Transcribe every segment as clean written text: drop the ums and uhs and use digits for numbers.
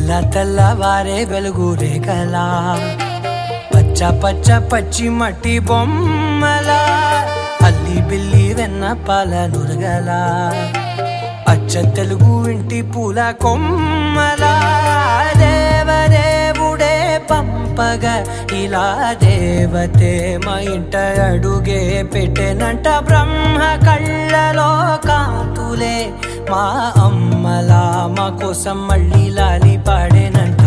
తెల్లవారే వెలుగు రేఖలా పచ్చ పచ్చ పచ్చి మట్టి బొమ్మలా అల్లి బిల్లి వెన్న పాల నురగలా అచ్చ తెలుగు ఇంటి పూల కొమ్మలా దేవదేవుడే పంపగా ఇలా దేవతే మా ఇంట అడుగే పెట్టెనంట బ్రహ్మ కళ్ళలో కాంతులే మా అమ్మలా మా కోసం మళ్ళీ లాలి పాడేనంట.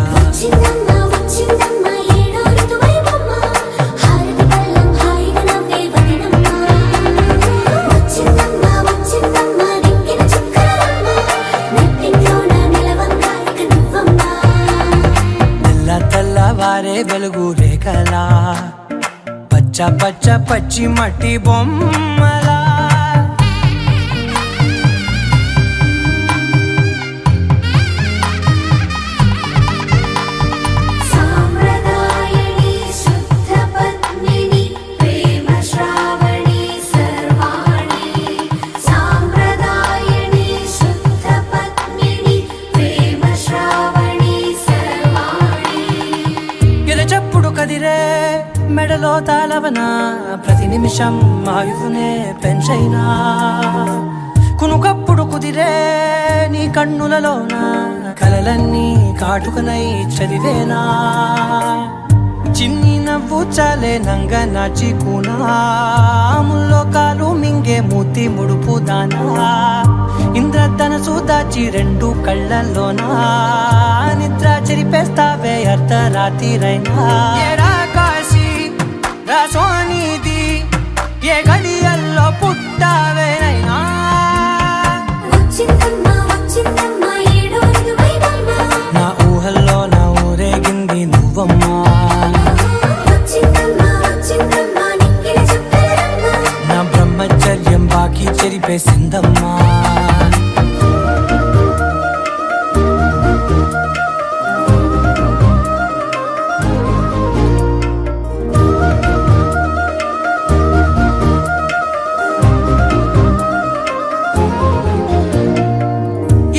తెల్లవారే వెలుగు రేఖలా పచ్చ పచ్చ పచ్చి మట్టి బొమ్మలా కదిరే మెడలో తాళవన ప్రతి నిమిషం ఆయువునే పెంచైనా కునుకప్పుడు కుదిరే నీ కన్నులలోన కలలన్నీ కాటుకనై చదివేనా చిన్ని నవ్వు చాలే నంగ నాచి కూనాముల్లో కాలు మింగే మూతి ముడుపు దానా ఇంద్రధనసు దాచి రెండు కళ్ళల్లోనా నిద్ర చెరిపేస్తావే అర్ధరాత్రిరైనా కాశీ రాసోనిది ఏ గడియల్లో పుట్టావేనైనా నా ఊహల్లో నా ఊరేగింది నువ్వమ్మా నా బ్రహ్మచర్యం బాకీ చెరిపేసిందమ్మా.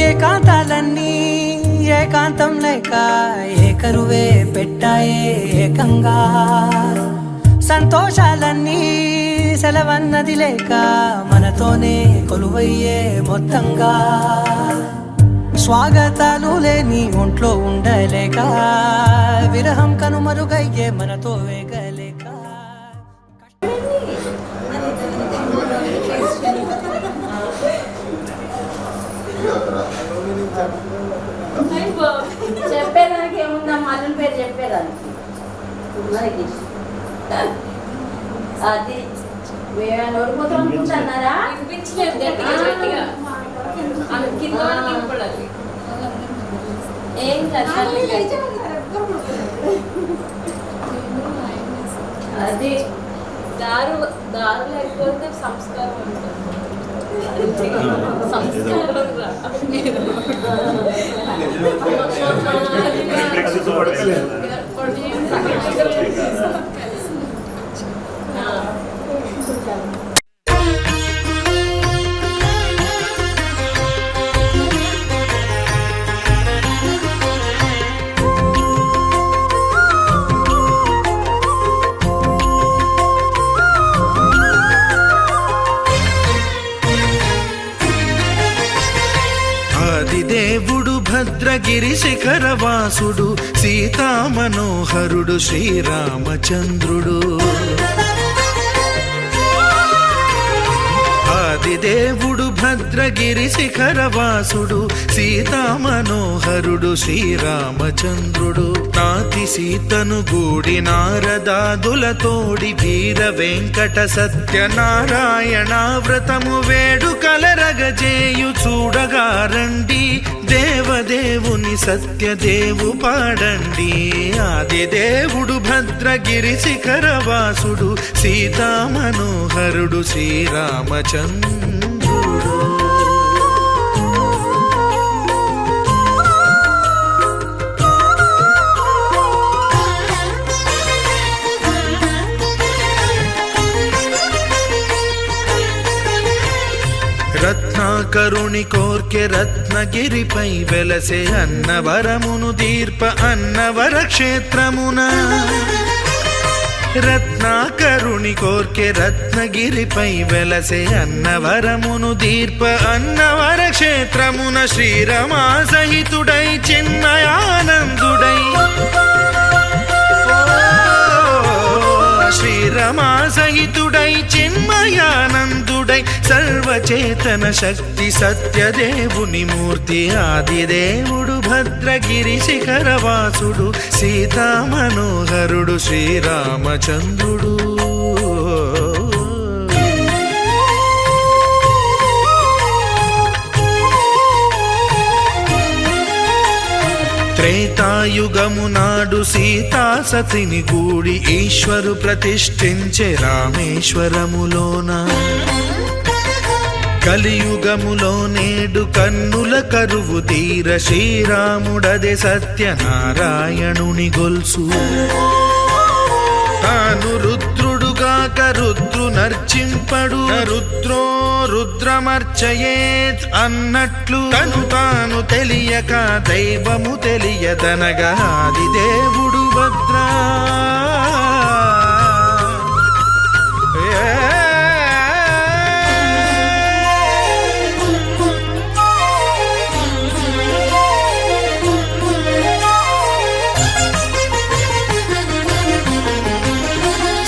ఏకాంతాలన్నీ ఏకాంతం లేక ఏకరువే పెట్టాయే ఏకంగా సంతోషాలన్నీ సెలవన్నది లేక మనతోనే కొలువయ్యే మొత్తంగా స్వాగతాలు లేని ఒంట్లో ఉండలేక విరహం కనుమరుగయ్యే మనతో వేగలేక చెప్పేదానికి ఏముందా మల్లెల పేరు చెప్పేదానికి అది నోరుపోతాం అనుకుంటున్నారా ఏం అది దారు దారు లేకపోతే సంస్కారం ఉంటుంది. దేవుడు భద్రగిరి శిఖరవాసుడు సీతామనోహరుడు శ్రీరామచంద్రుడు ఆదిదేవుడు భద్రగిరి శిఖరవాసుడు సీతామనోహరుడు శ్రీరామచంద్రుడు నాతి సీతను గూడి నారదాదులతోడి వీర వెంకట సత్యనారాయణ వ్రతము వేడుకలరగజేయు చూడగా రండి దేవదేవుని సత్యదేవు పాడండి. ఆదిదేవుడు భద్రగిరి శిఖరవాసుడు సీతామనోహరుడు శ్రీరామచంద్రుడు. రత్నాకరుని కోర్కె రత్నగిరిపై వెలసే అన్నవరమును దీర్ప అన్నవర క్షేత్రమున రత్నాకరుని కోర్కె రత్నగిరిపై వెలసే అన్నవరమును దీర్ప అన్నవర క్షేత్రమున శ్రీరమా సహితుడై చిన్మయానందుడై శ్రీరమా సహితుడై చిన్మయానందుడై సర్వచేతన శక్తి సత్యదేవుని మూర్తి ఆదిదేవుడు భద్రగిరి శిఖరవాసుడు సీతామనోహరుడు శ్రీరామచంద్రుడు త్రేతాయుగము నాడు సీతా సతిని గూడి ఈశ్వరు ప్రతిష్ఠించే రామేశ్వరములోన కలియుగములో నేడు కన్నుల కరువు తీర శ్రీరాముడదే సత్యనారాయణుని గొల్సు తాను రుద్రుడుగాక రుద్రు నర్చింపడు రుద్రో రుద్రమర్చయేత్ అన్నట్లు తను తాను తెలియక దైవము తెలియదనగా ఆది దేవుడు భద్రా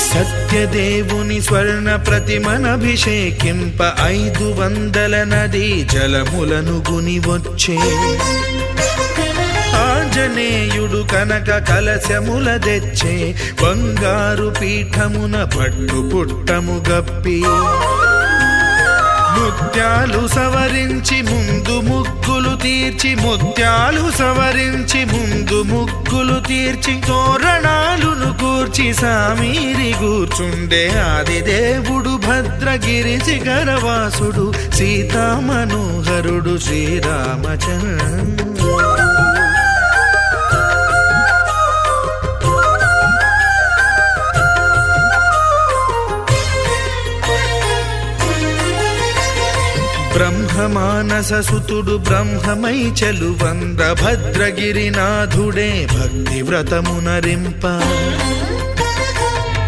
సత్యదేవుని స్వర్ణ ప్రతిమనభిషేకింప 500 నదీ జలములను గుని వచ్చే ఆంజనేయుడు కనక కలశముల తెచ్చే బంగారు పీఠమున పట్టు పుట్టము గప్పి ముత్యాలు సవరించి ముందు ముగ్గులు తీర్చి ముత్యాలు సవరించి ముందు ముగ్గులు తీర్చి తోరణాలును కూర్చి సామీరి కూర్చుండే ఆదిదేవుడు భద్రగిరి శిఖరవాసుడు సీతామనోహరుడు శ్రీరామచంద్రుడు బ్రహ్మమానస సుతుడు బ్రహ్మమై చెలువంద భద్రగిరినాథుడే భక్తి వ్రతమునరింప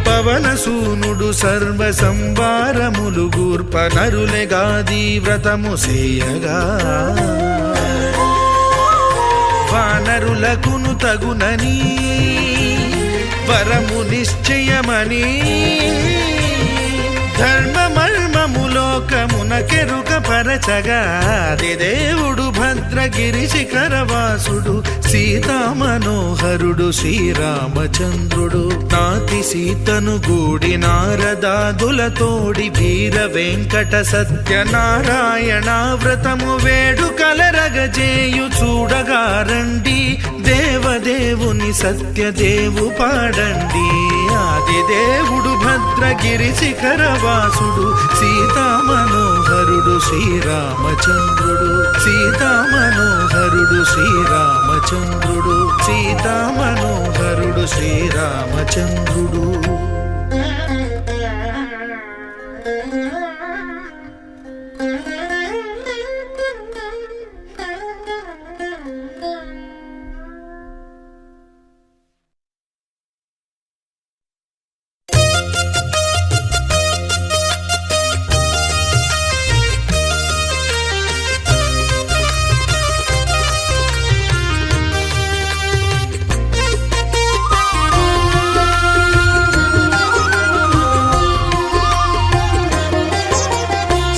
పవనసూనుడు సర్వ సంవారములు గూర్ప నరులెగాది వ్రతము సేయగా వానరులకును తగునని వరము నిశ్చయమని ధర్మమర్మములోకమున కెరుక పరచగా దేవుడు భద్రగిరి శిఖరవాసుడు సీతామనోహరుడు శ్రీరామచంద్రుడు నాతి సీతను గూడి నారదాదులతోడి వీర వెంకట సత్యనారాయణ వ్రతము వేడుకలరగజేయు చూడగా రండి దేవదేవుని సత్యదేవు పాడండి ఆదిదేవుడు భద్రగిరి శిఖరవాసుడు సీతామనోహరుడు శ్రీరామచంద్రుడు సీతామనోహరుడు శ్రీరామచంద్రుడు సీతామనోహరుడు శ్రీరామచంద్రుడు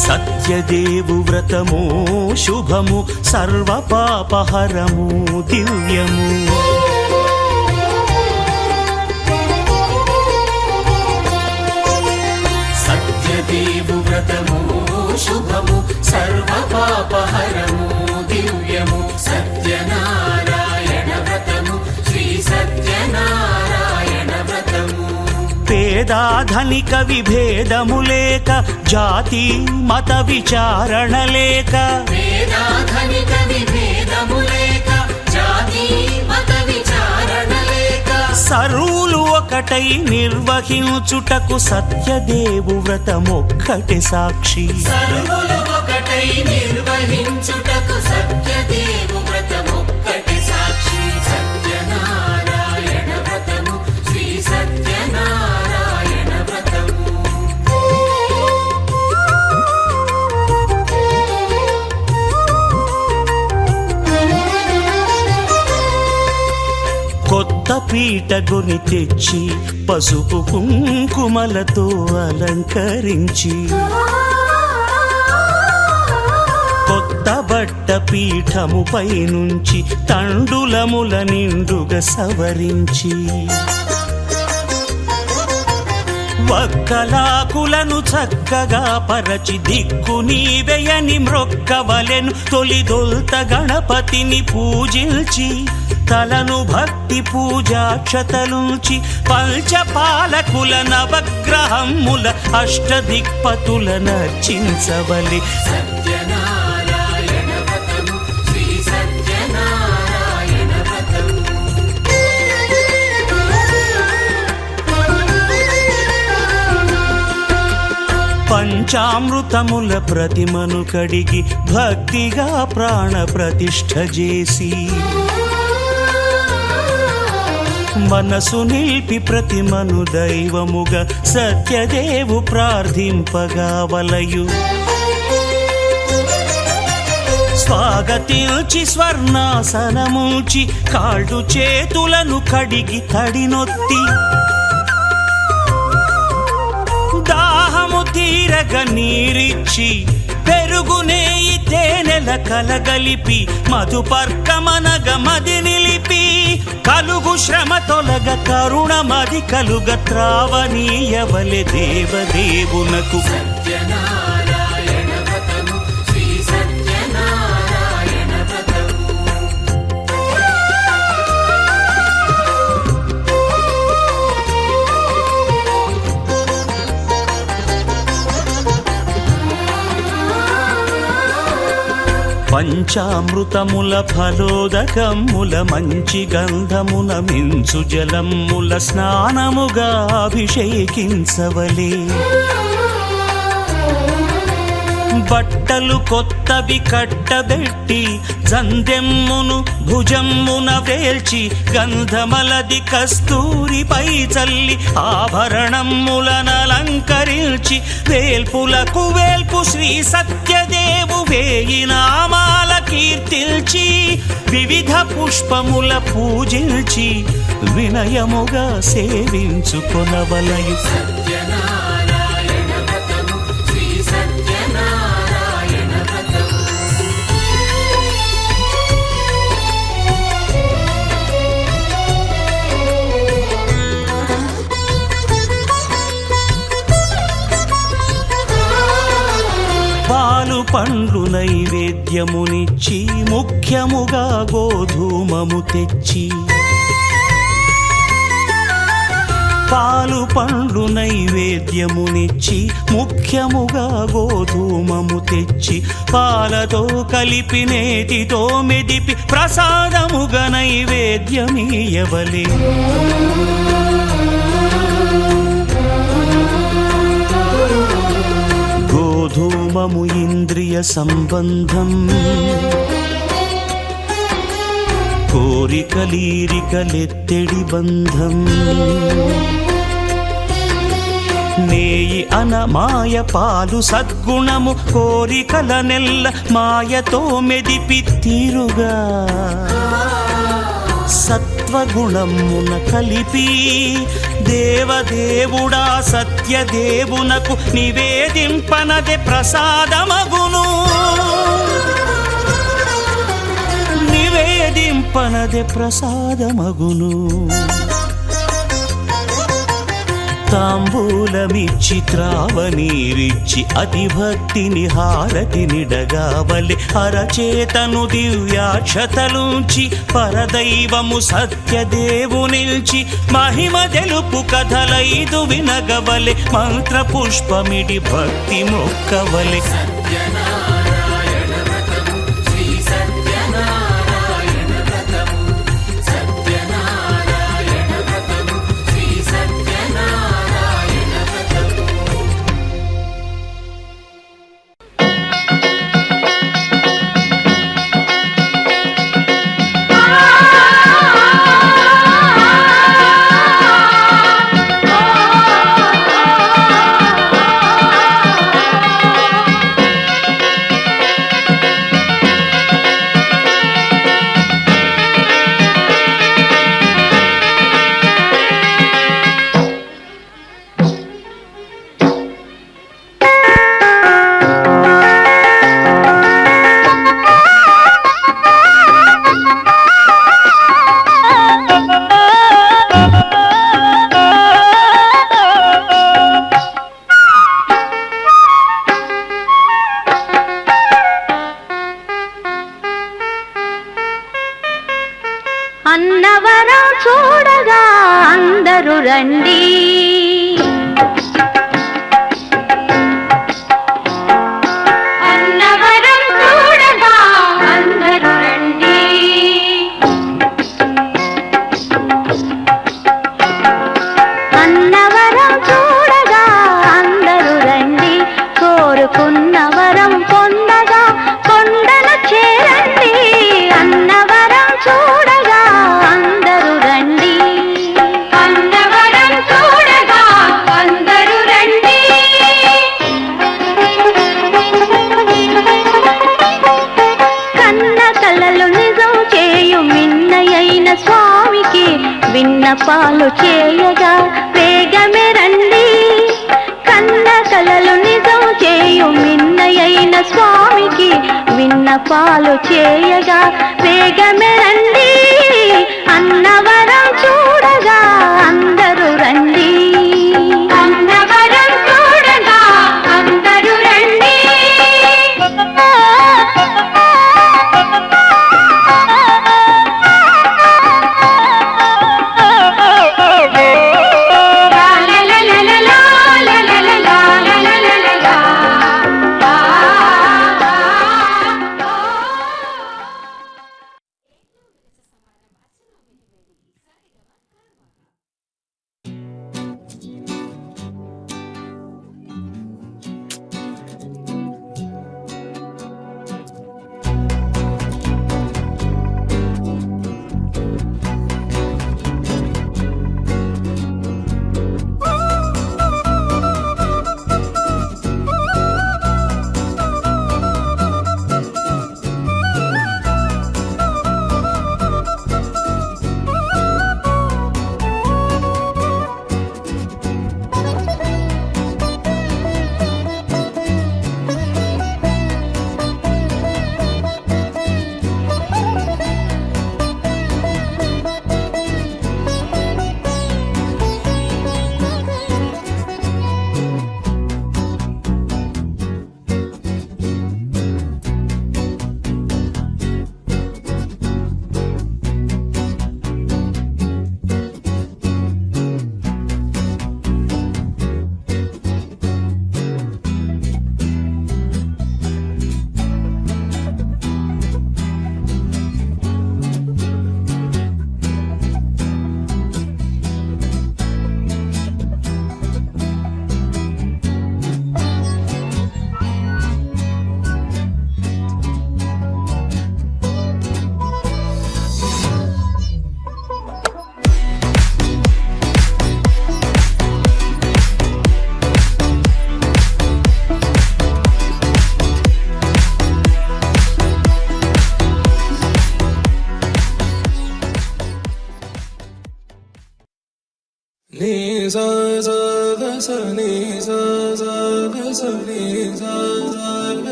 సత్యదేవు వ్రతము శుభము సర్వ పాపహరము దివ్యము సత్యదేవు వ్రతము శుభము సర్వ పాపహరము దివ్యము సత్యనారాయణ వ్రతము శ్రీ సత్యనారాయణ వ్రతము పేదాధనిక విభేదము లేక జాతి మత విచారణ లేక వేదాధనిక విభేదము లేక జాతి మత విచారణ లేక సర్వులు ఒకటై నిర్వహించుటకు సత్యదేవు వ్రతమొక్కటి సాక్షి సర్వులు ఒకటై నిత్యమై నిర్వహించుటకు సత్యదేవు వ్రతమొక్కటి సాక్షి. సత్యనారాయణ వ్రతము, శ్రీ సత్యనారాయణ వ్రతము. కొత్త పీట కొని తెచ్చి పసుపు కుంకుమలతో అలంకరించి, కొత్త బట్ట పీఠముపై నుంచి తండులముల నిండుగా సవరించి, వక్కలాకులను చక్కగా పరచి దిక్కు నీవెయని మ్రొక్కవలెను. తొలిదొల్త గణపతిని పూజించి తలను భక్తి పూజాక్షతలుంచి, పంచపాలకుల నవగ్రహముల అష్టదిక్పతుల నర్చించవలి. సత్యనారాయణ వ్రతము, శ్రీ సత్యనారాయణ వ్రతము. పంచామృతముల ప్రతిమను కడిగి భక్తిగా ప్రాణ ప్రతిష్ఠ చేసి, మనసు నిలిపి ప్రతిమను దైవముగా సత్యదేవు ప్రార్థింపగా వలయు. స్వాగతించి స్వర్ణాసనముంచి కాళ్ళు చేతులను కడిగి తడినొత్తి, దాహము తీరగ నీరిచ్చి పెరుగు నేయి తేనెల కలగలిపి, మధుపర్కమనగ మది నిలిపి, కలుగు శ్రమ తొలగ కరుణ మది కలుగ త్రావనీయవలె దేవదేవునకు. సత్యనారాయణ వ్రతము, శ్రీ సత్యనారాయణ వ్రతము. పంచామృతముల ఫలోదకముల మంచి గంధమున మించు జలముల స్నానముగా అభిషేకించవలే. బట్టలు కొత్తవి కట్టబెట్టి జందెమ్మును భుజమ్మున వేల్చి, గంధమలది కస్తూరిపై చల్లి ఆభరణములనలంకరించి, వేల్పులకు వేల్పు శ్రీ సత్యదేవు వేయి నామాల కీర్తిల్చి, వివిధ పుష్పముల పూజించి వినయముగా సేవించుకొనవలయు. సత్యనారాయణ వ్రతము, శ్రీ సత్యనారాయణ వ్రతము. పాలు పండ్లు నైవేద్యమునిచ్చి, ముఖ్యముగా గోధూమము తెచ్చి, పాలు పండ్లు నైవేద్యమునిచ్చి ముఖ్యముగా గోధూమము తెచ్చి, పాలతో కలిపి నేతితో మెదిపి ప్రసాదముగా నైవేద్యమీయవలే. గోధూమము ఇంద్రియ సంబంధం, కోరికలీరికలెత్తెడి బంధం. నేయి అనమాయ పాలు సద్గుణము, కోరికల నెల్ల మాయతో మెదిపి తీరుగా, సత్వగుణమున కలిపి దేవదేవుడా సత్యదేవునకు నివేదింపనదే ప్రసాదమగును. నివేదింపనదే ప్రసాదమగును. తాంబూలమిచ్చి త్రావనీరిచ్చి అతి భక్తిని హారతినిడగావలె. అరచేతను దివ్యాక్షతలుంచి పరదైవము సత్యదేవు నిల్చి, మహిమ తెలుపు కథలైదు వినగవలె. మంత్ర పుష్పమిడి భక్తి మొక్కవలె. సత్యనారాయణ వ్రతము, శ్రీ సత్యనారాయణ వ్రతము. సత్యనారాయణ వ్రతము, శ్రీ సత్యనారాయణ వ్రతము. రండి. అన్నవరం చూడగా అందరూ రండి. అన్నవరం చూడగా అందరూ రండి. కోరుకున్న వరం పొందగా కొండను చేరండి. అన్నవరం చూడగా అందరూ రండి. అన్నవరం చూడగా అందరూ రండి. కన్న కలలు నిజం చేయు మిన్నయైన స్వామికి విన్నపాలు చేయగా వేగమే రండి. కన్న కలలు నిజం చేయు మిన్నయైన స్వామికి విన్నపాలు చేయగా వేగమే రండి. అన్నవరం చూడగా అందరూ రండి. అన్నవరం చూడగా అందరూ రండి.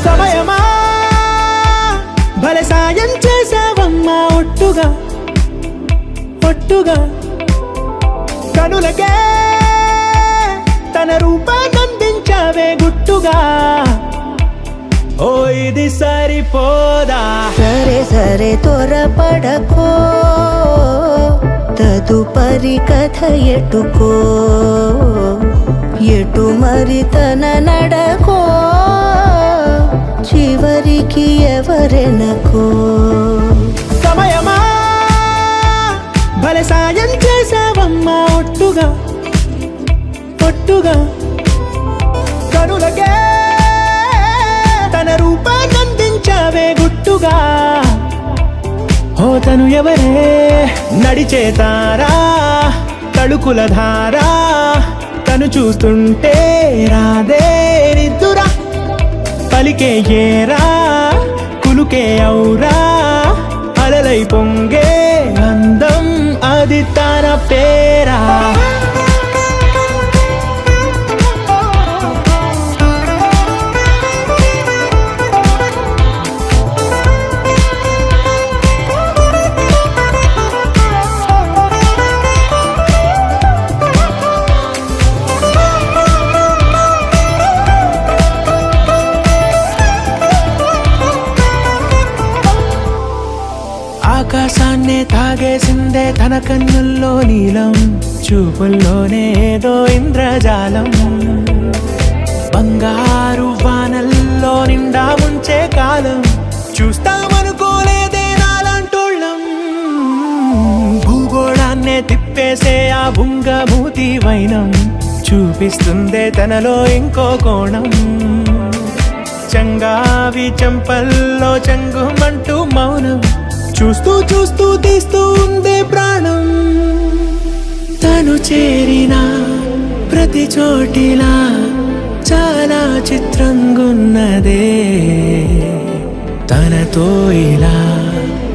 సమయమా భలే సాయం చేసావమ్మా ఒట్టుగా ఒట్టుగా కనులకే తన రూపాన్నందించావే గుట్టుగా. ఓ ఇది సరిపోదా? సరే సరే త్వరపడకో, తదుపరి కథ ఎటుకో, ఎటు మరి తన నడకో, చివరికి ఎవరెనకో. సమయమా భలే సాయం చేసావమ్మా ఒట్టుగా ఒట్టుగా కనులకే తన రూపాన్నందించావే గుట్టుగా. ఓ తను ఎవరే నడిచే తారా తళుకుల ధారా, తను చూస్తుంటే రాదే నిద్దురా, పలికే ఏరా కులుకే ఔరా, అలలై పొంగే అందం అది తన పేరా. నన్నే తాగేసిందే తన కన్నుల్లో నీలం, చూపుల్లోనే ఏదో ఇంద్రజాలం. బంగారు వానల్లో నిండా ముంచే కాలం, చూస్తామనుకోలేదే నాలాంటోళ్ళం. భూగోళాన్నే తిప్పేసే ఆ బుంగమూతి వైనం, చూపిస్తుందే తనలో ఇంకో కోణం. చంగావి చెంపల్లో చెంగుమంటూ మౌనం, చూస్తూ చూస్తూ తీస్తూ ఉందే ప్రాణం. తను చేరిన ప్రతి చోటిలా చాలా చిత్రంగున్నదే, తనతో ఇలా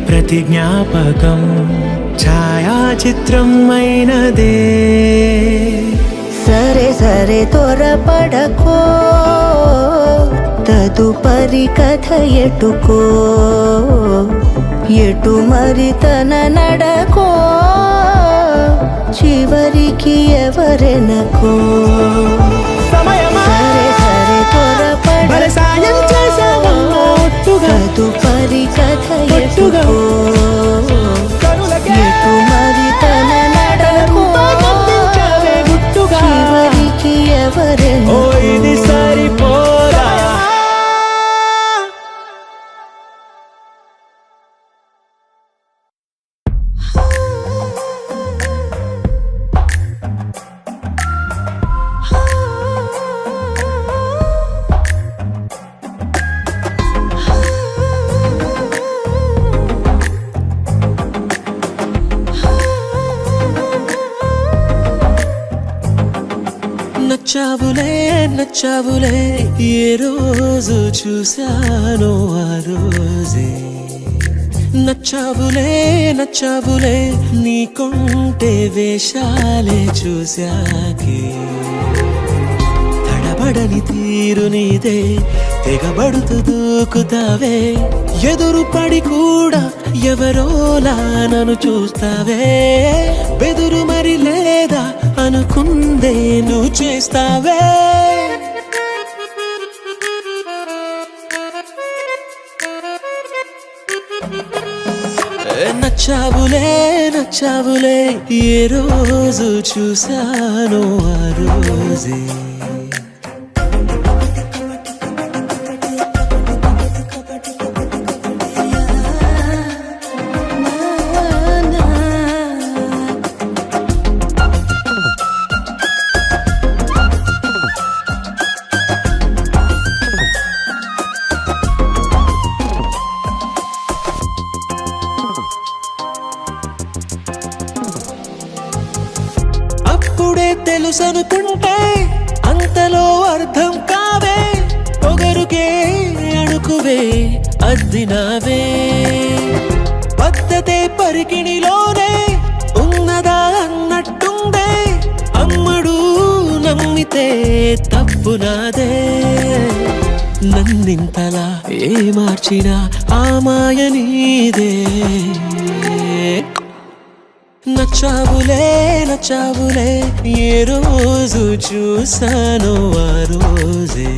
ప్రతి జ్ఞాపకం ఛాయాచిత్రం అయినదే. సరే సరే త్వరపడకో, తదుపరి కథ ఎటుకో, ఎటు మరి తన నడకో, చివరికి ఎవరెనకో. సమయమా సరే సరే భలే సాయం చేసావమ్మా ఒట్టుగా, తదుపరి కథ ఒట్టుగా. ఎటుకో, కనులకే ఎటు మరి తన నడకో, కనిపించావే గుట్టుగా. చివరికి ఓ ఎవరెనకో. ఇది సరిపోదా. నచ్చావులే నచ్చావులే, ఏ రోజు చూశానో ఆ రోజే. నచ్చావులే నచ్చావులే, నీకుంటే వేషాలే చూశాకే. తడబడని తీరు నీదే, తెగబడుతూ దూకుతావే. ఎదురు పడి కూడా ఎవరోలా నన్ను చూస్తావే. బెదురు మరి లేదా అనుకుందే నువ్వు చేస్తావే. నచ్చావులే నచ్చావులే, ఏ రోజు చూశానో ఆ రోజే. అప్పుడే తెలుసనుకుంటే అంతలో అర్థం కావే. పొగరుకే అణుకువే అద్దినావే. పద్ధతే పరికిణిలోనే ఉన్నదా అన్నట్టుందే. అమ్మడు నమ్మితే తప్పు నాదే. నన్నింతలా ఏ మార్చినా ఆ మాయ నీదే. నచ్చావులే నచ్చావులే, ఏ రోజు చూశానో ఆ రోజే.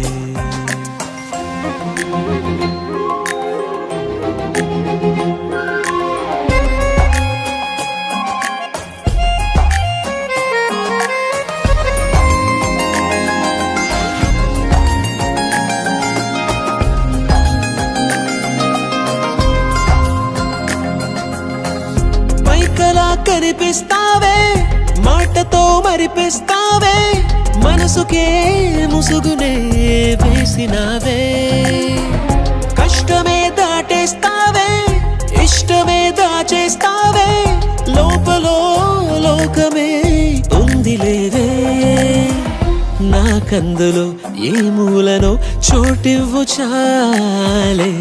పైకలా కనిపిస్తావే, మాటతో మరిపిస్తావే. మనసుకే ముసుగునే వేసినావే. కష్టమే దాటేస్తావే, ఇష్టమే దాచేస్తావే. లోపలో లోకమే ఉంది లేవే. నాకందులో ఏ మూలనో చోటివ్వు చాలే.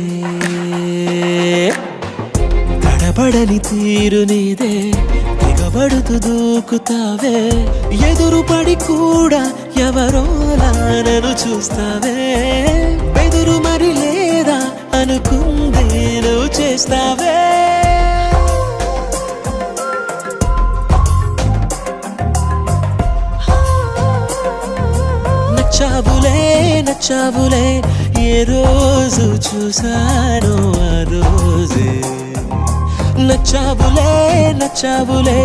తడబడని తీరు నీదే, తెగబడుతూ దూకుతావే. ఎదురు పడి కూడా ఎవరోలా నన్ను చూస్తావే. బెదురు మరి లేదా అనుకుందే నువ్వు చేస్తావే. నచ్చావులే నచ్చావులే, ఏ రోజు చూశానో ఆ రోజే. నచ్చావులే నచ్చావులే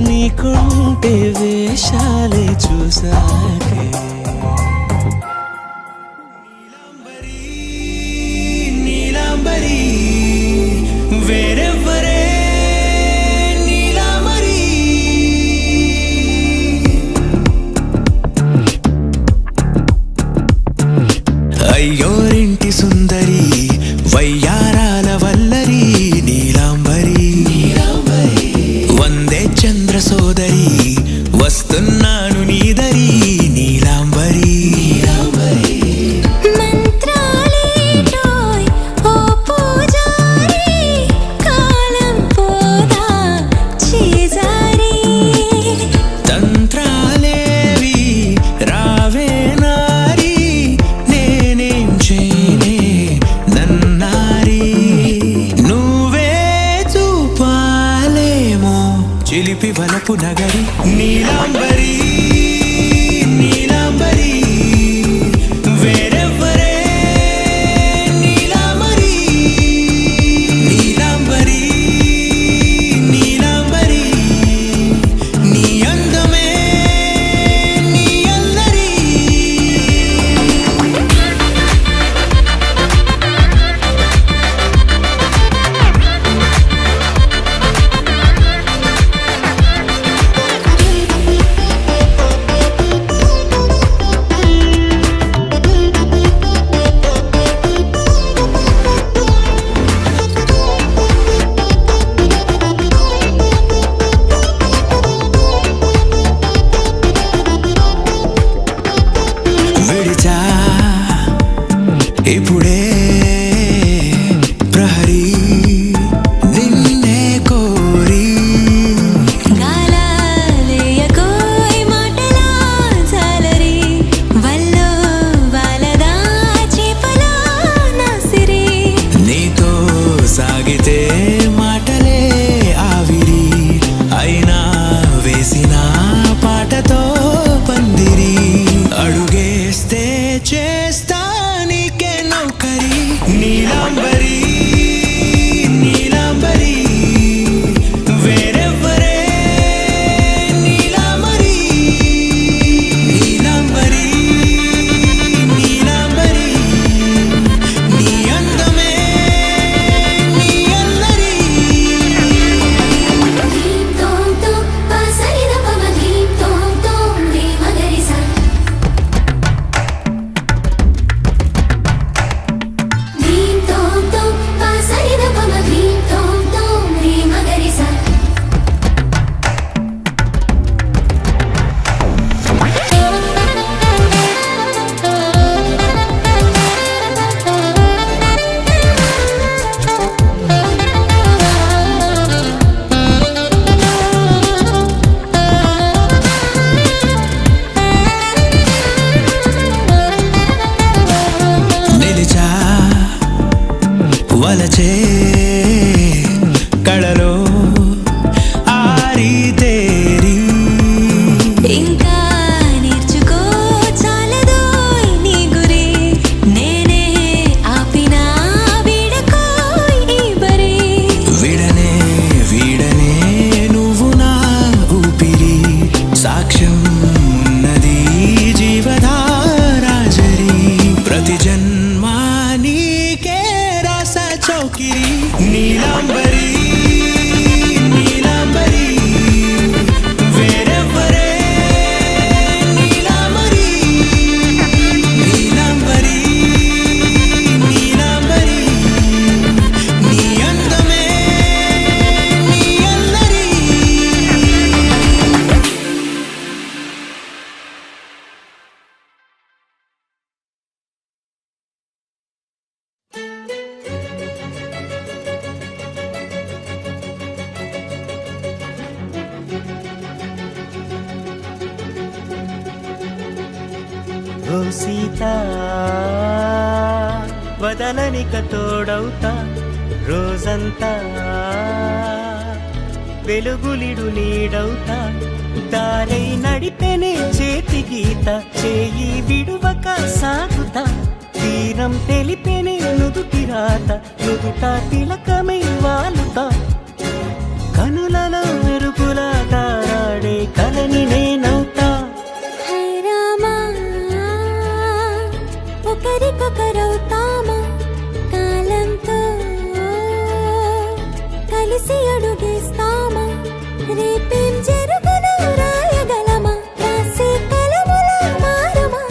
నీకుంటే వేషాలే చూసాకే నీలాంబరి వేరెవ్వరే నీలాంబరి అయ్యోరింటి సుందరి వయ్యారాల వల్లరి నీలాంబరి వందే చంద్ర సోదరి వస్తున్నాను నీదరి నీలాంబరి మంత్రాలేటోయ్ ఓ పూజారి కాలం పోదా చేజారి తంత్రాలేవి రావే నారి నేనేం చేయనే నన్నారి నువ్వే చూపాలేమో చిలిపి వలపు నగరి నీలాంబరి నీలాంబరి వేరెవ్వరే నీలాంబరి నీలాంబరి నీలాంబరి నీ అందమే నీ అందరి విడిచా ఇప్పుడే ప్రహరీ నిన్నే కోరి గాలాలేయకోయ్ మాటలా జాలరి వల్లో వాలదా చేపలా నాసిరి నీతో సాగితే మాటలే ఆవిరి అయినా వేసిన పాటతో పందిరి అడుగేస్తే చేస్తా నీకే నౌకరి నీలాంబరి నీలాంబరి వేరెవ్వరే నీలాంబరి నీలాంబరి నీలాంబరి నీ అందమే నీ అందరి ధీం తోం తోం పసరిద పమ ధీం తోం తోం రే మగరిసా ధీం తోం తోం పసరిద పమ ధీం తోం తోం రే మగరిసా నిలిచా వలచే కళలో ఆరి తేరి ఇంకా నేర్చుకో చాలదోయ్ నీ గురి నేనే ఆపినా వీడకోయ్ ఈ బరి విడనే వీడనే నువ్వు నా ఊపిరి సాక్ష్యం ఉన్నది జీవధారాజరి ప్రతి జన్మా నీకే రాస చౌకిరి నీలాంబరి నీలాంబరి వేరెవ్వరే నీలాంబరి నీలాంబరి నీలాంబరి నీ అందమే నీ అందరి ఓ సీత వదలనిక తోడవుతా రోజంతా వెలుగులిడు నీడవుతా దారై నడిపెనే చేతి గీత చేయి విడువక సాగుతా తీరం తెలిపెనే నుదుటి రాత నుదుట తిలకమై వాలుతా కలిసి అడుగేస్తామా రేపేం జరుగునో రాయగలమా రాసే కలముల మారమా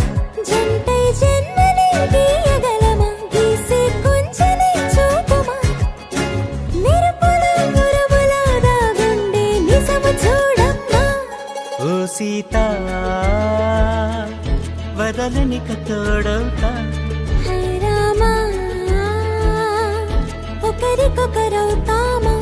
జంటై జన్మని గీయగలమా గీసే కొంచెనే చూపుమా మెరుపుల మురముల దాగుండే నిజము చూడమ్మా ఓ సీత వదలనిక తోడవుతా హై రామా ఒకరికొకరవుతామా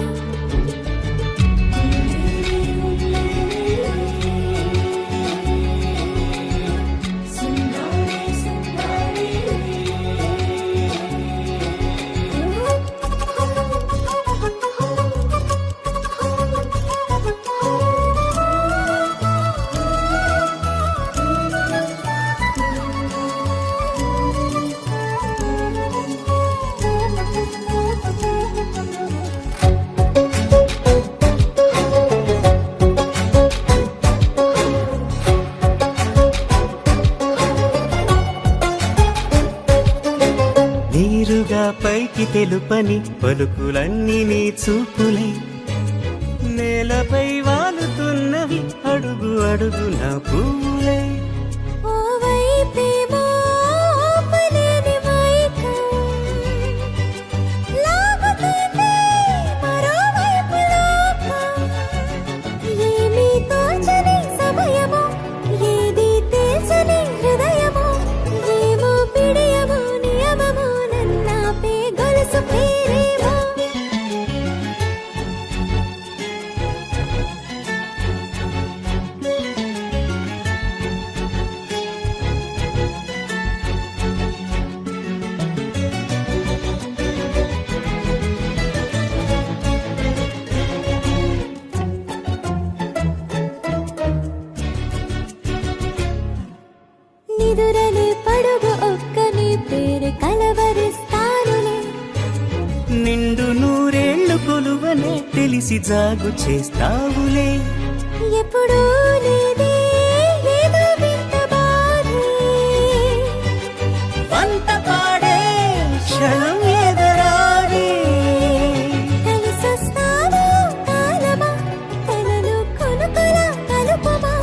నీరుగా పైకి తెలుపని పలుకులన్నీ నీ చూపులై నేలపై వాలుతున్నవి అడుగు అడుగున పువ్వులై ఓ వైపేమో ఆపలేని మైకం లాగుతుంది మరోవైపు లోకం ఏమీ తోచని సమయమో ఏది తెలుసని హృదయమో ఏమో పిడియమో నియమమో నన్నాపే గొలుసు పేరేమో నిదురలే పడుగు ఒక్కని పేరు కలవరిస్తానులే నిండు నూరేళ్లు కొలువనే తెలిసి జాగు చేస్తావులే ఎప్పుడూ లేదే ఏదో వింత బాధే వంత పాడే క్షణం ఎదరాడే కలిసొస్తావో కాలమా తనలో కొనుకొల కలుపమా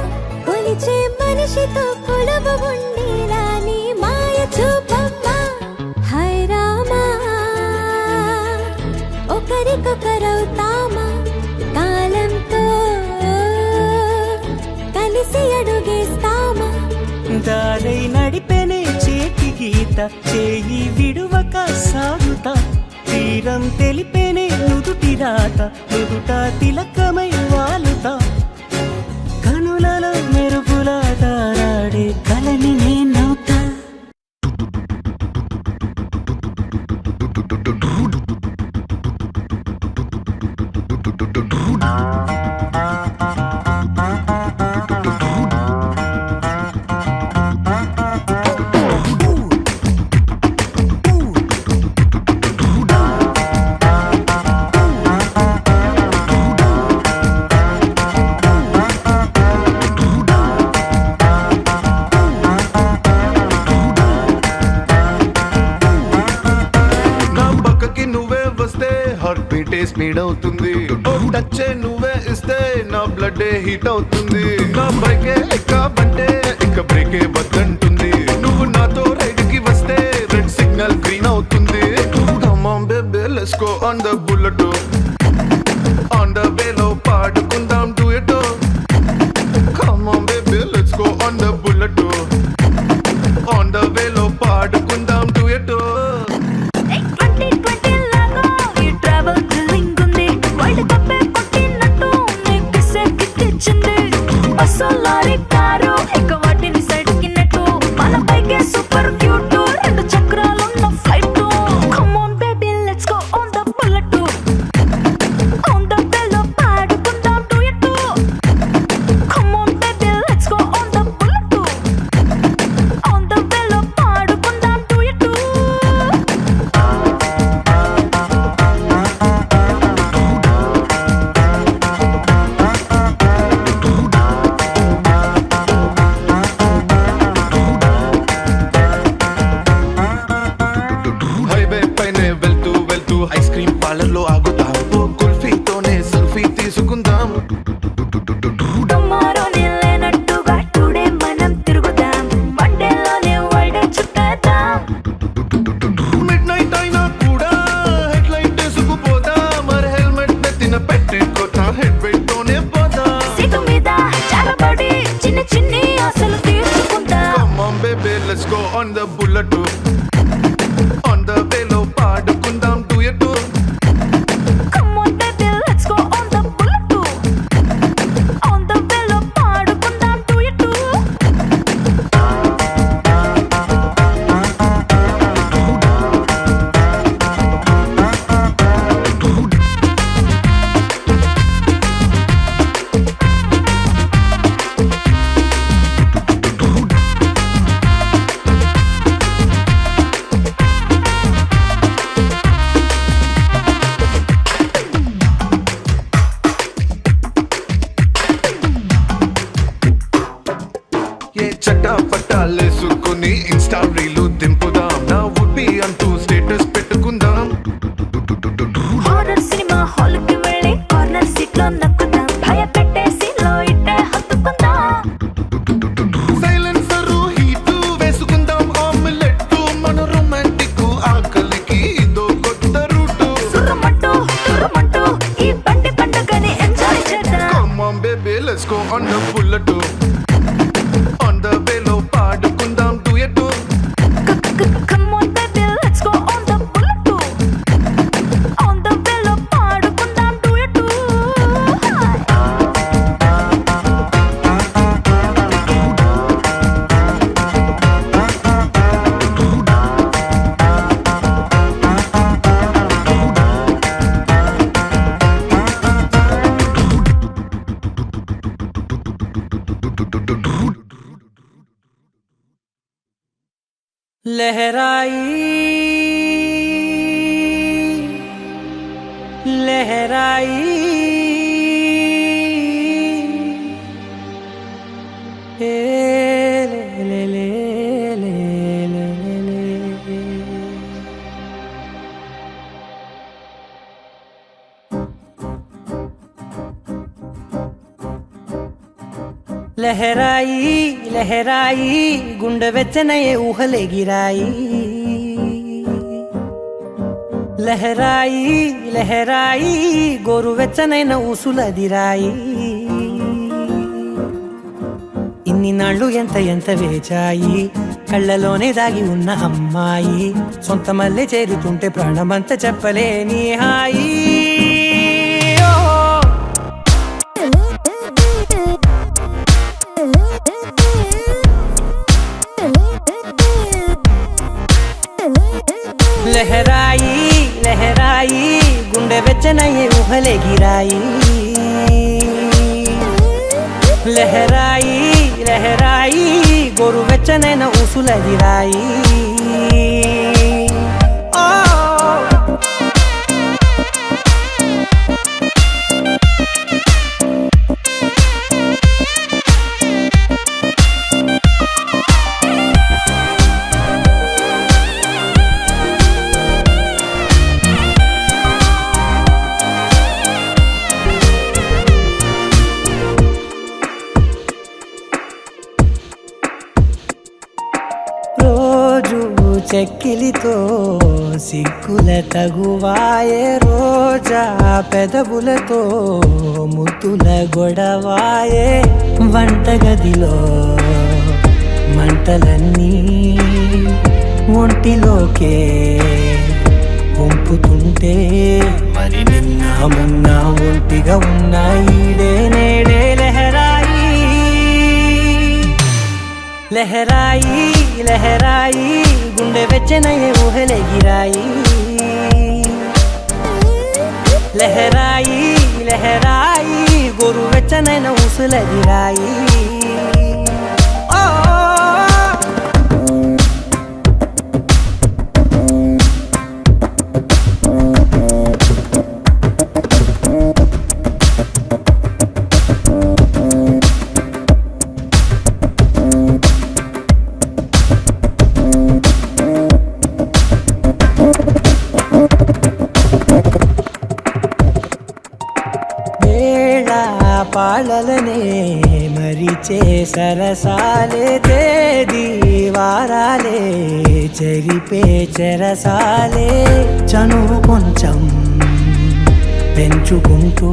కొలిచే మనిషితో కొలువు ఉండేలా నీ మాయ చూపమ్మా హై రామా ఒకరికొకరవుతామా కాలంతో కలిసి అడుగేస్తామా దారై నడిపెనే చేతి గీత చేయి విడువక సాగుతా తీరం తెలిపెనే నుదుటి రాత నుదుట తిలకమై వాలుతా కనులలో మెరుగుల దారాడే కలని నేనవుతా నా పక్కకి నువ్వే వస్తే హార్ట్ బీటే స్పీడ్ అవుతుంది ఓ టచ్ నువ్వే ఇస్తే నా బ్లడ్ హీట్ అవుతుంది నా బైకే ఎక్కబంటే ఇక బ్రేకే వద్దంటుంది నువ్వు నాతో రైడ్ కి వస్తే రెడ్ సిగ్నల్ గ్రీన్ అవుతుంది come on baby let's go on the bullet on the వేలో పాడుకుందాం duet come on baby let's go on the bullet on the వేలో పాడుకుందాం డ్యూయెట్ 2020 లాగా ఈ ట్రావెల్ థ్రిల్లింగ్ ఉంది వరల్డ్ కప్ కొట్టినట్టు నీకు సెక్కిచ్చింది బస్సు లారీ కారు ఇక వాటిని సైడ్ కిన్నట్టు మన బైకే సూపర్ క్యూట్ రెండు చక్రాలున్న flight come on baby let's go on the bullet on the బెల్లో పాడుకుందాం duet come on baby let's go on the bullet on the బెల్లో పాడుకుందాం డ్యూయెట్ హైవే పైనే వెళ్తూ వెళ్తూ ఐస్ క్రీమ్ పార్లర్ లో ఆగుతాం ఓ కుల్ఫీతో on the bullet on the వేలో పాడుకుందాం duet Come on baby, let's go on the bullet too. On the velo పాడుకుందాం duet too. ఏ చట్టా పట్టాలేసుకుని ఇన్స్టా రీలు దింపుదాం నా వుడ్బి అంటూ స్టేటస్ పెట్టుకుందాం హారర్ సినిమా హాల్ కి వెళ్ళి కార్నర్ సీట్ లో నక్కుదాం భయపెట్టేసి లో ఇట్టే హత్తుకుందాం సైలెన్సర్ హీట్ వేసుకుందాం ఆమ్లెట్ మన రొమాంటిక్ ఆకలికి ఇదో కొత్త రూట్ సురమంటూ తురమంటూ ఈ బండి పండుగని ఎంజాయ్ చేద్దాం come on baby let's go on the bullet on the వేలో పాడుకుందాం duet Come on baby, let's go on the bullet too. On the velo పాడుకుందాం duet too. लहराई लहराई ए ले ले ले ले ले ले లహరాయి లహరాయి గుండె వెచ్చనయే ఊహలే గిరాయి లహరాయి లహరాయి గోరు వెచ్చనైన ఊసులదిరాయి ఇన్ని నాళ్ళు ఎంత ఎంత వేచాయి కళ్ళలోనే దాగి ఉన్న అమ్మాయి సొంత మల్లె చేరుతుంటే ప్రాణమంత చెప్పలేని హాయి లహరాయి లహరాయి గుండె వెచ్చనయ్యే ఊహలే గిరాయి లహరాయి లహరాయి గోరు వెచ్చనైన ఊసులదిరాయి చెక్కిలితో సిగ్గుల తగువాయే రోజా పెదవులతో ముద్దుల గొడవాయే వంటగదిలో మంటలన్నీ ఒంటిలోకే వంపుతుంటే మరి నిన్న మొన్న ఒంటిగా ఉన్నాయి నేడే లహరాయి లహరాయి లహరాయి గుండె వెచ్చనయ్యే ఊహలే గిరాయి లహరాయి లహరాయి గోరు వెచ్చనైన ఊసులదిరాయి పాలలనే మరిచే సరసాలే తేదీ వారాలే చెరిపే చెరసాలే చనువు కొంచెం పెంచుకుంటూ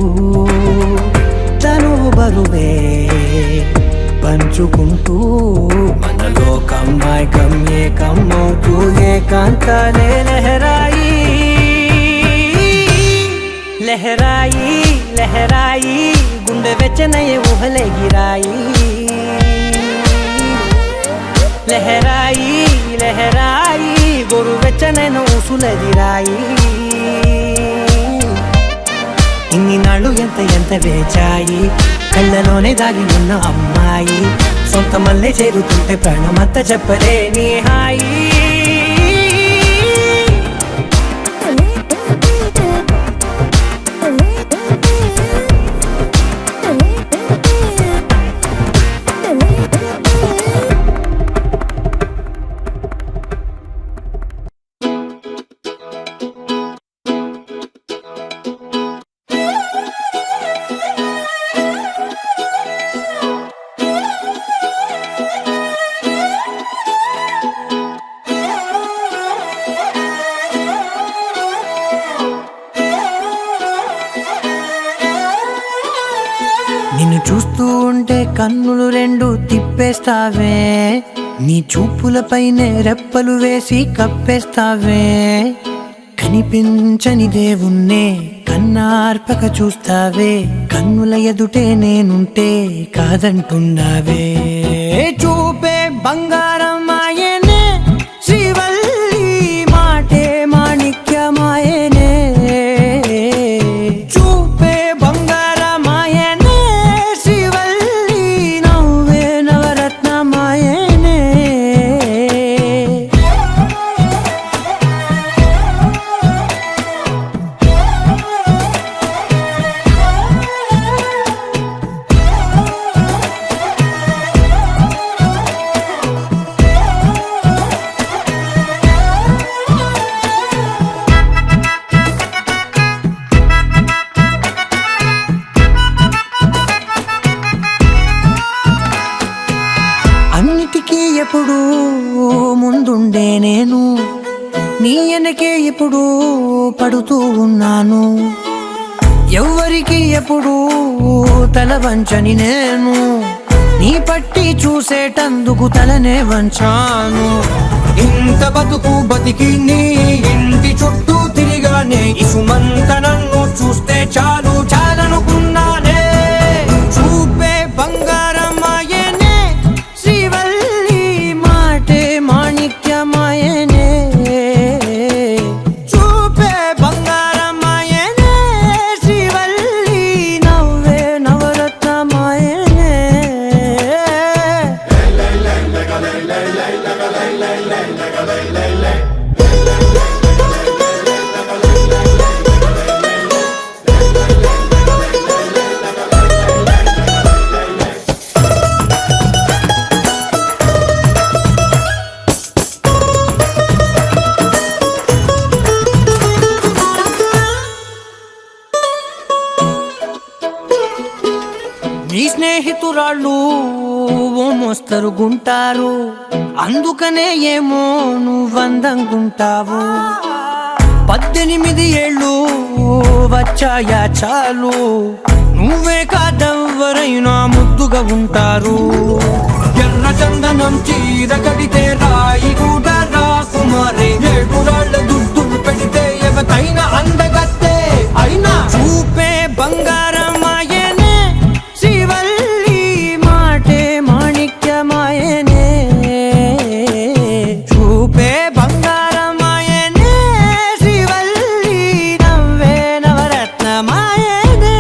చనువు బరువే పంచుకుంటూ మన లోకం మైకం ఏకమవుతూ ఏకాంతాలే లహరాయి లహరాయి లహరాయి గుండె వెచ్చనయ్యే ఊహలెగిరాయి లహరాయి లహరాయి గొరు వెచ్చనైన ఊసులెదిరాయి ఇన్ని నాళ్ళు ఎంత వేచాయి కళ్ళలోనే దాగి ఉన్న అమ్మాయి సొంత మల్లె చేరుతుంటే ప్రాణమంతా చెప్పలేని హాయి నిన్ను చూస్తూ ఉంటే కన్నులు రెండు తిప్పేస్తావే నీ చూపులపైనే రెప్పలు వేసి కప్పేస్తావే కనిపించని దేవుణ్ణే కన్నార్పక చూస్తావే కన్నుల ఎదుటే నేనుంటే కాదంటున్నావే చూపే బంగారం ఆయనే శ్రీవల్లి మాటే మాణిక్యమాయనే చూపే బంగారమాయనే శ్రీవల్లి నవ్వే నవరత్నమాయనే అన్నిటికీ ఎప్పుడు ముందుండే నేను నీ వెనకే ఎప్పుడు పడుతూ ఉన్నాను ఎవ్వరికి ఎప్పుడు తల వంచని నేను నీ పట్టి చూసేటందుకు తలనే వంచాను ఇంత బతుకు బతికి నీ ఇంటి చుట్టూ తిరిగానే ఇసుమంత నన్ను చూస్తే చాలు చాలనుకున్నానే చూపే బంగారమాయనే శ్రీవల్లి మాటే మాణిక్యమాయనే చూపే బంగారమాయనే శ్రీవల్లి నవ్వే నవరత్నమాయనే నీ స్నేహితురాళ్ళు ఓ మోస్తరుగుంటారు అందుకనే ఏమో నువ్వందంగుంటావు 18 ఏళ్ళు వచ్చాయా చాలు నువ్వే కాదెవ్వరైనా ముద్దుగా ఉంటారు ఎర్ర చందనం చీర కడితే రాయి కూడా రాకుమారే 7 రాళ్ళ దుద్దులు పెడితే ఎవతైనా అందగత్తే అయినా చూపే బంగారమాయనే శ్రీవల్లి మాటే మాణిక్యమాయనే చూపే బంగారమాయనే శ్రీవల్లి నవ్వే నవరత్నమాయనే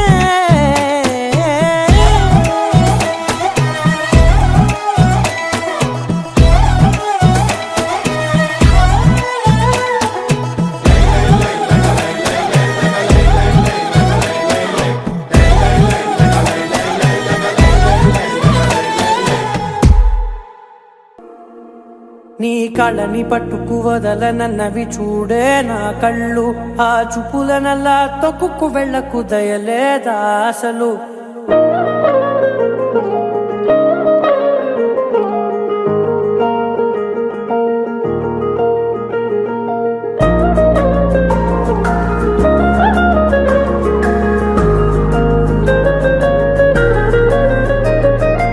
నీ కళ్ళని పట్టుకు వదలనన్నవి చూడే నా కళ్ళు ఆ చూపులనల్లా తొక్కుకు వెళ్ళకు దయలేదా అసలు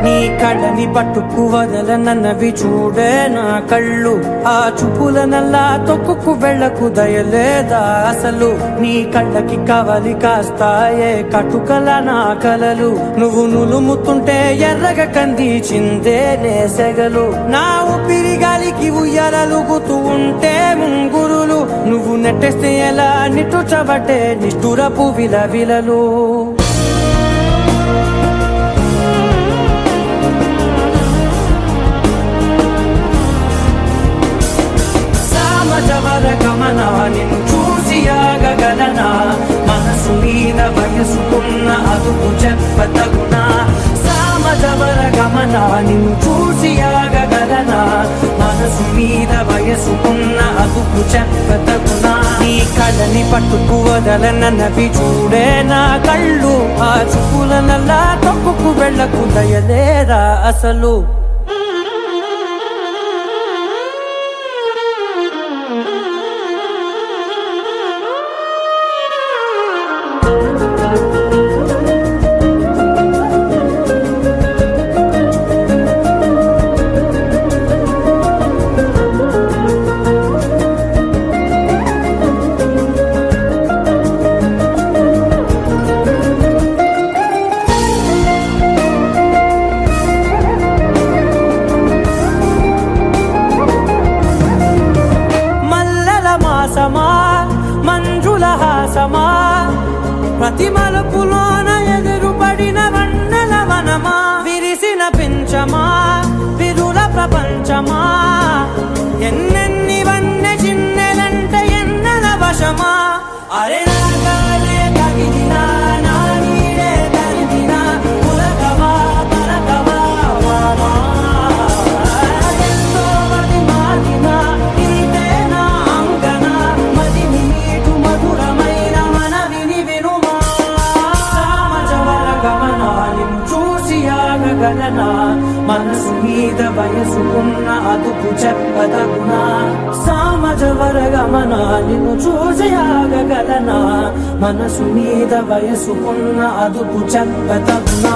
నీ కళ్ళ కళ్ళని పట్టుకు వదలనన్నవి చూడే నా కళ్ళు. ఆ చూపుల నల్లా తొక్కుకు వెళ్ళకు దయలేదా అసలు. నీ కళ్ళకి కవలి కాస్తాయే కటుకల నా కలలు. నువ్వు నులుముతుంటే ఎర్రగ కంది చిందే నేసెగలు. నా ఊపిరి గాలికి ఉయ్యాలలుగుతూ ఉంటే ముంగురులు. నువ్వు నెట్టేస్తే ఎలా నిట్టుచబట్టే నిష్ఠురపు విలవిలలు. సామజవర గమన నిన్ను చూసి ఆగగలనా. మనసు మీద వయసుకున్న అదుపు చెప్పతగునా. సామజవర గమన నిన్ను చూసి ఆగగలనా. మనసు మీద వయసుకున్న అదుపు చెప్పతగునా. నీ కళ్ళని పట్టుకు వదలనన్నవి చూడే నా కళ్ళు. ఆ చూపుల నల్లా తొక్కుకు వెళ్ళకు దయలేదా అసలు. మంజుల హాసమా ప్రతి మలుపులోన ఎదురుపడిన వన్నెల వనమా. విరిసిన పించమా విరుల ప్రపంచమా. ఎన్నెన్ని వన్నె చిన్నెలంటే ఎన్నెల వశమా. అరే నాగాలే తగిలినా నా నీడే తరిమినా పులకవా పలకవా వామా. ఎంతో మది మారినా ఇంతేనా అంగన. మదిని నీటు మధురమైన మనవిని వినుమా. సామజవర గమన నిన్ను చూసి ఆగగలనా. మనసు మీద వయసుకున్న అదుపు చెప్పదగునా. సామజవర గమన నిన్ను చూసి ఆగగలనా. మనసు మీద వయసుకున్న అదుపు చెప్పదగునా.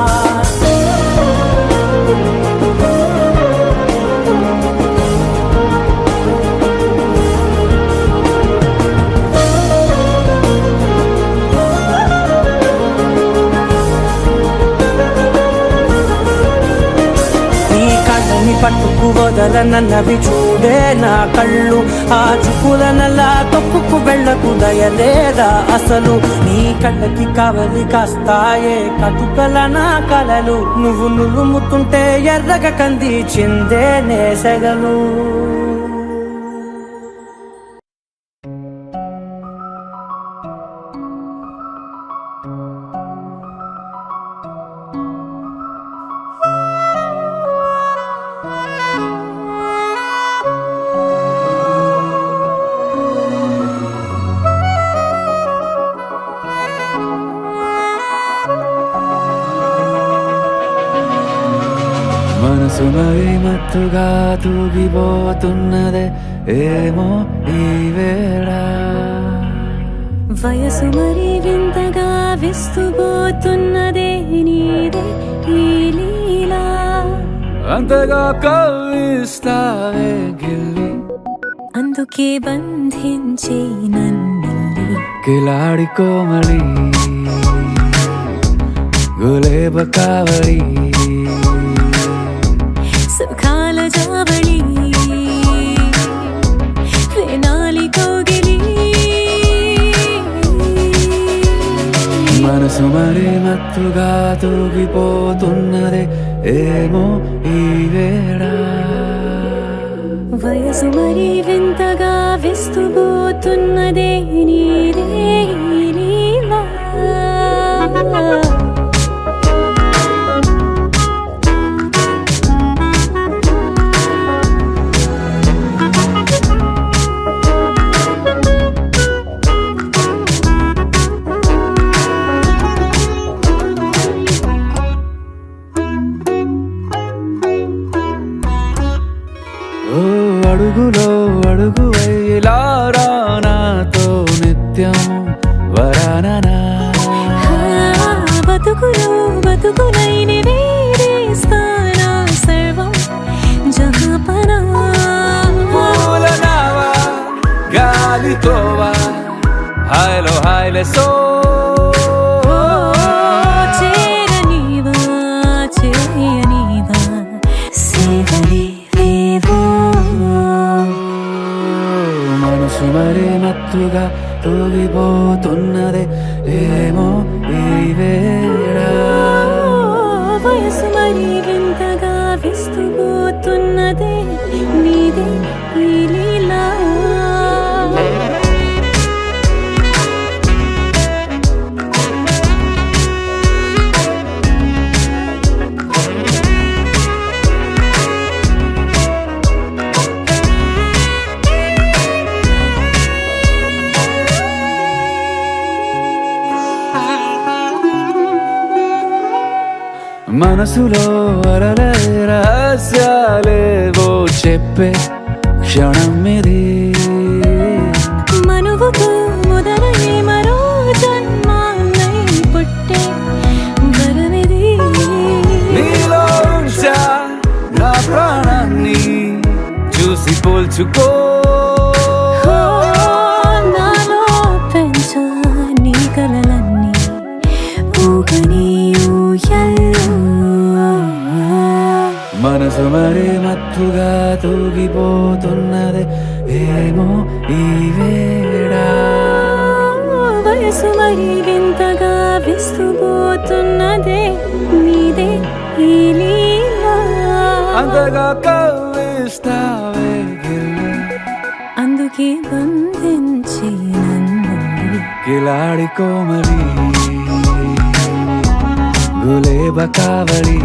పట్టుకు వదలనన్నవి చూడే నా కళ్ళు. ఆ చూపుల నల్లా తొక్కుకు వెళ్ళకు దయలేదా అసలు. నీ కళ్ళకి కవలి కాస్తాయే కటుకల నా కలలు. నువ్వు నులుముతుంటే ఎర్రగ కంది చిందే నేసెగలు. మనసు మరీ మత్తుగా తూగిపోతున్నదే ఏమో ఈ వేళ. వయసు మరీ వింతగా విస్తుపోతున్నదే నీదే ఈ లీలా. అంతగా కవ్విస్తావే గిల్లి. అందుకే బంధించి నన్నిల్లి. కిలాడి కోమలి గులేబ కావడి. సుఖాల జాబళి వేనాలి కోగిలి. మనసు మరీ మత్తుగా తూగిపోతున్నదే ఏమో ఈ వేళ. వయసు మరీ వింతగా విస్తుపోతున్నదే నీదే ఈ లీలా. అడుగులో అడుగు వేలారా నాతో నిత్యం వరాననా. బతుకులో బతుకునైని వేరేస్తానా వయసో చేరనివా చేయనివా సేవలేవేవో మనసు మరీ మత్తుగా తూగిపోతున్నదే ఏమో ఈ వేళ వయసు మరి వింతగా విస్తుపోతున్నదే నీదే ఈ లీలా మనసులో అలలే రహస్యాలేవో చెప్పే క్షణం ఇది మనువుకు మొదలై మరో జన్మాన్నై పుట్టే వరమిది నీలో ఉంచా నా ప్రాణాన్ని చూసి పోల్చుకో నాలో పెంచా నీ కలలన్నీ ఊగని ఊయల్లో మనసు మరి మత్తుగా తూగిపోతున్నదే ఏమో ఈ వేళ వయసు మరి వింతగా విస్తుపోతున్నదే నీదే ఈ లీలా అంతగా కవ్విస్తావే గిల్లి అందుకే బంధించి నన్ను కిలాడి కోమలి గులేబ కావళి